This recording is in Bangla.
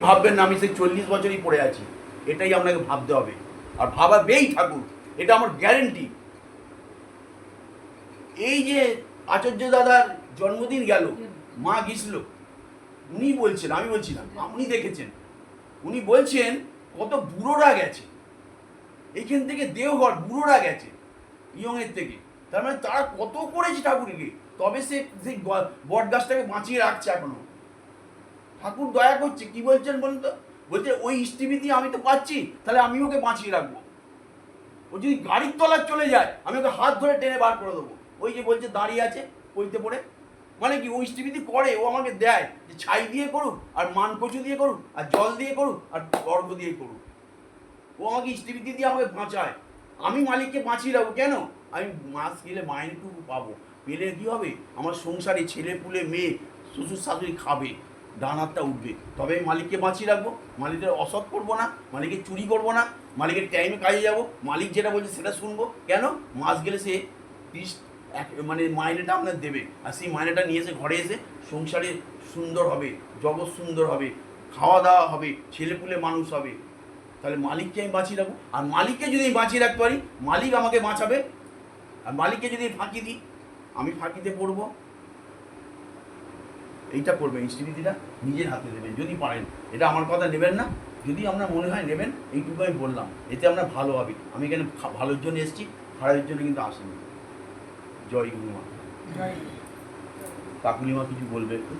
ভাববেন না আমি সেই 40 বছরই পড়ে আছি, এটাই আপনাকে ভাবতে হবে। আর ভাবাবেই ঠাকুর, এটা আমার গ্যারেন্টি। এই যে আচার্য দাদার জন্মদিন গেল, মা গিয়েছিল, উনি বলছেন, আমি বলছি না, আপনি দেখেছেন, উনি বলছেন কত বুড়োরা গেছে এইখান থেকে, দেওঘর বুড়োরা গেছে ইয়ংয়ের থেকে। তার মানে তারা কত করেছে ঠাকুরকে, তবে সে সেই বট গাছটাকে বাঁচিয়ে রাখছে এখনো। ঠাকুর দয়া করছে, কি বলছেন বলুন তো? বলছে ওই স্টিভি দিয়ে আমি তো পাচ্ছি, তাহলে আমি ওকে বাঁচিয়ে রাখবো। ও যদি গাড়ির তলায় চলে যায়, আমি ওকে হাত ধরে টেনে বার করে দেবো। ওই যে বলছে দাঁড়িয়ে আছে পইতে পড়ে, মানে কি ওই স্টিভি করে, ও আমাকে দেয় যে ছাই দিয়ে করুক, আর মানকচু দিয়ে করুক, আর জল দিয়ে করুক, আর অর্ঘ দিয়ে করুক। ও আমাকে স্টিভি দিয়ে আমাকে বাঁচায়। আমি মালিককে বাঁচিয়ে রাখবো কেন? আমি মাস গেলে মাইনেটুকু পাবো, পেলে কি হবে, আমার সংসারে ছেলে পুলে মেয়ে শ্বশুর শাশুড়ি খাবে, ডান হাতটা উঠবে। তবে আমি মালিককে বাঁচিয়ে রাখবো, মালিকের অসৎ করবো না, মালিকের চুরি করবো না, মালিকের টাইমে কাজে যাবো, মালিক যেটা বলছে সেটা শুনবো। কেন? মাস গেলে সে 30 মানে মাইনেটা আপনার দেবে, আর সেই মাইনেটা নিয়ে এসে ঘরে এসে সংসারে সুন্দর হবে, জগৎ সুন্দর হবে, খাওয়া দাওয়া হবে, ছেলেপুলে মানুষ হবে। তাহলে মালিককে আমি বাঁচিয়ে রাখবো। আর মালিককে যদি আমি বাঁচিয়ে রাখতে পারি, মালিক আমাকে বাঁচাবে। আর মালিককে যদি ফাঁকি দিই, আমি ফাঁকিতে পড়বো। এইটা করবেন, স্টিভিটিটা নিজের হাতে দেবেন যদি পারেন। এটা আমার কথা নেবেন না, যদি আপনার মনে হয় নেবেন, এইটুকু আমি বললাম, এতে আপনার ভালো হবে। আমি এখানে ভালোর জন্য এসেছি, খারাপের জন্য কিন্তু আসেনি। জয় গুরুমা। কাকুলিমা কিছু বলবে একটু?